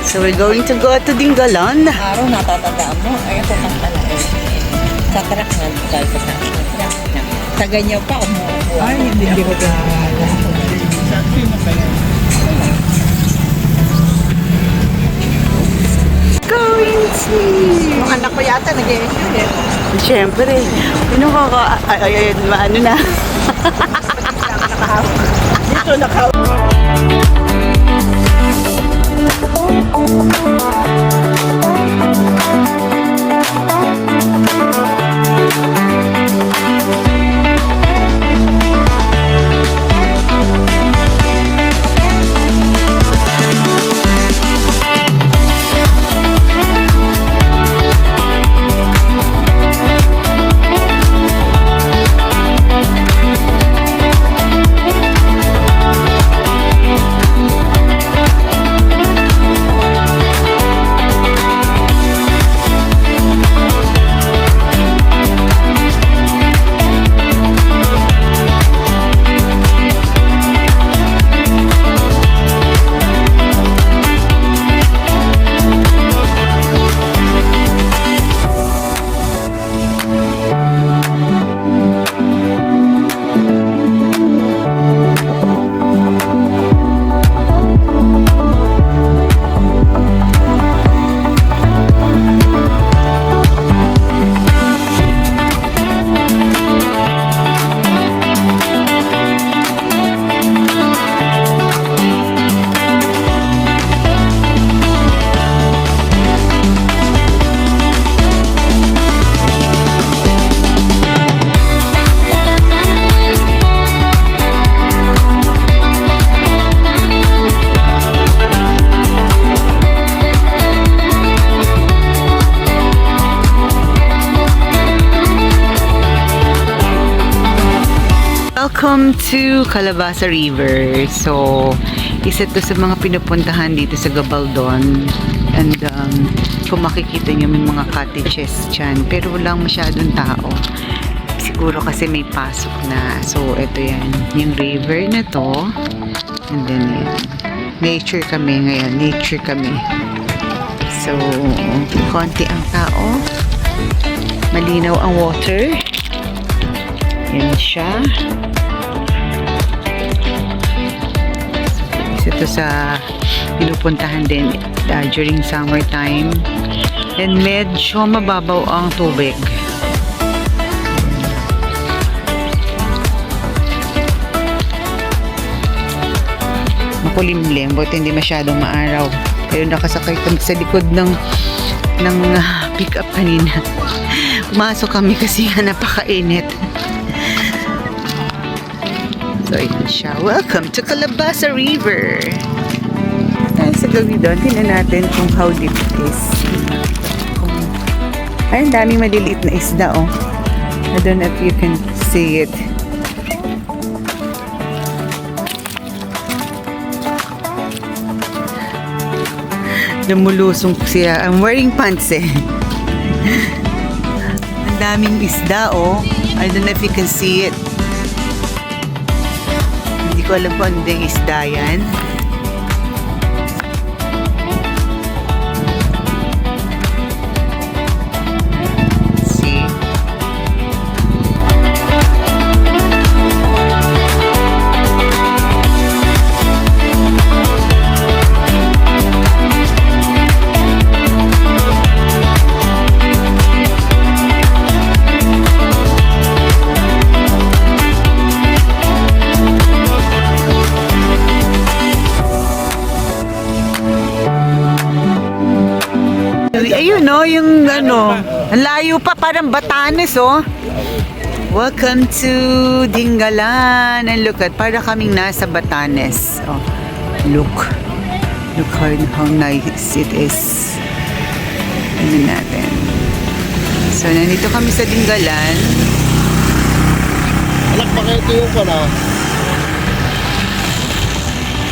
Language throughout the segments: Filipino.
So we're going to go to Dingalan. Araw natatandaan mo. Ay, ito kang pala eh. Sa truck na tayo sa truck. Sa ganyan pa umuupo. Ay, hindi ko Going to... Yung anak ko yata nag-e-enjoy eh. Siyempre. Ano ka? Ano na? Dito nakahawak. Welcome to Calabasa River. So, isa to sa mga pinupuntahan dito sa Gabaldon. And kung makikita nyo may mga cottages dyan. Pero walang masyadong tao. Siguro kasi may pasok na. So, ito yan. Yung river na to. And then yan. Nature kami ngayon. Nature kami. So, konti ang tao. Malinaw ang water. Yan siya. Ito sa pinupuntahan din during summertime. And medyo mababaw ang tubig. Makulimlim, buti hindi masyadong maaraw. Pero nakasakay kami sa likod ng pick-up kanina. Pumasok kami kasi nga napakainit. So, ito siya. Welcome to Calabasa River. Tayo sa gawin doon. Tingnan natin kung how deep it is. Ay, ang daming maliliit na isda, oh. I don't know if you can see it. Lumulusong siya. I'm wearing pants, eh. Ang daming isda, oh. I don't know if you can see it. Hindi ko alam kung ano yung isda yan. See? Ayun, no, yung ano, ang layo pa, parang Batanes, oh. Welcome to Dingalan. And look at, para kaming nasa Batanes. Oh, look how nice it is. Tingnan natin. So, nandito kami sa Dingalan. Anak, baka ito yung pala.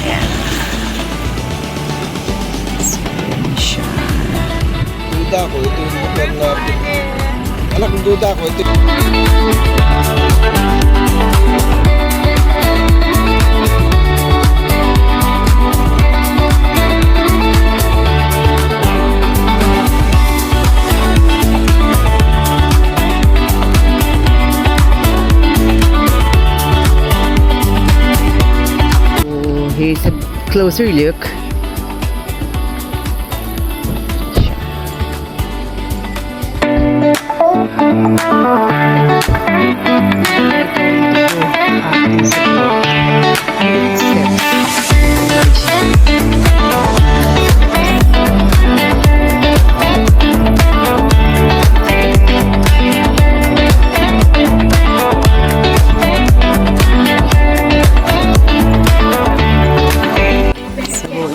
Ayan. So, ayan siya. Duda ko, ito yung motor na... Anak, duda ko, ito yung... Here's a closer look.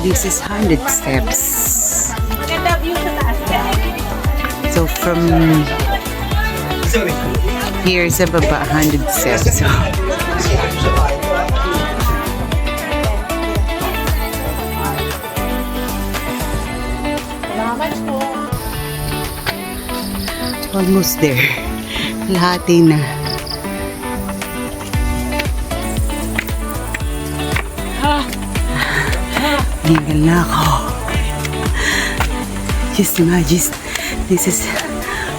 This is 100 steps. So from here sa baba, 100 steps. So, almost there. Lahati na. Tinggal na ako. Just imagine, this is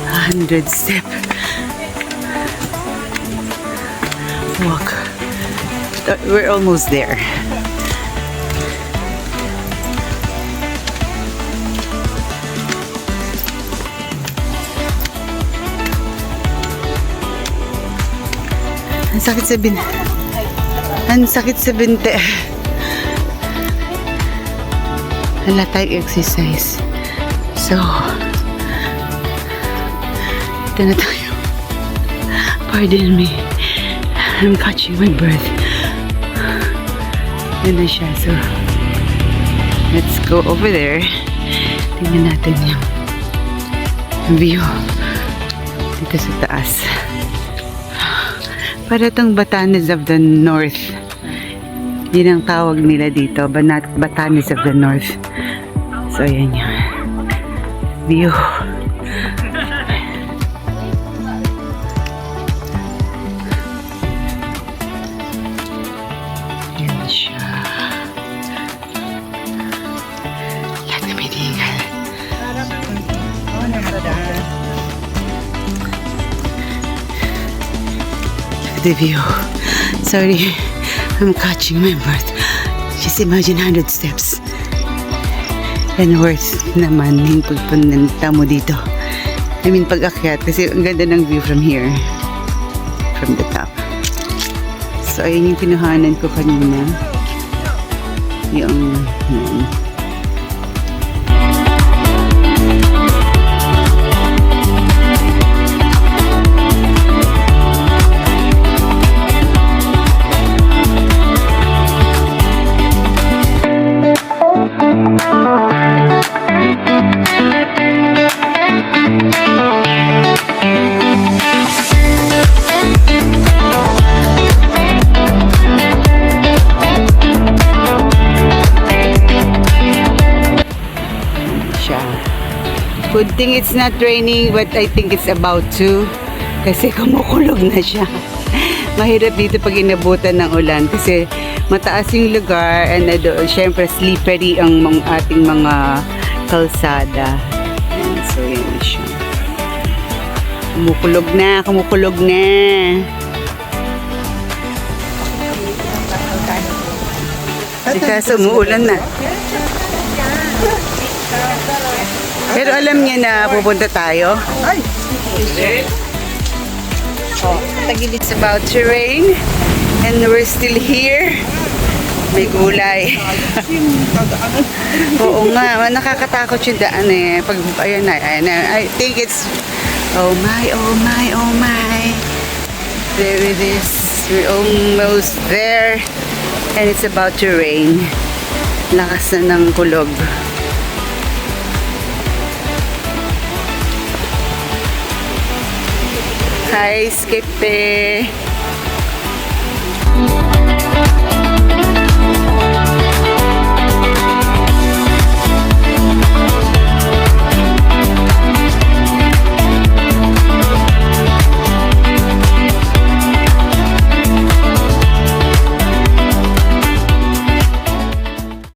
100 step walk. We're almost there. Ang sakit sa Ang sakit sa binte. Wala tayong exercise. So, ito na tayo. Pardon me. I'm catching my breath. Yan na siya. So, let's go over there. Tingnan natin yung view dito sa taas. Para itong Batanes of the North. Yun ang tawag nila dito. Batanes of the North. So, ayan yung view. Ayan siya. Lahat na may tingal. Look at the view. Sorry, I'm catching my breath. Just imagine 100 steps. And worth naman yung pagpunta mo dito. I mean, pag-akyat. Kasi ang ganda ng view from here. From the top. So, ayun yung pinuhanan ko kanina. Yung... Good thing it's not raining, but I think it's about to. Kasi kumukulog na siya. Mahirap dito pag inabutan ng ulan kasi mataas yung lugar and syempre slippery ang ating mga kalsada. And so yun siya. Kumukulog na, kumukulog na. Kasi umuulan na. Pero alam niya na pupunta tayo. Ay! It's about to rain and we're still here. May gulay. Oo nga, nakakatakot yung daan eh. Pag, ayan na, I think it's, oh my, oh my, oh my. There it is. We're almost there. And it's about to rain. Lakas na ng kulog. Hi, Skipte.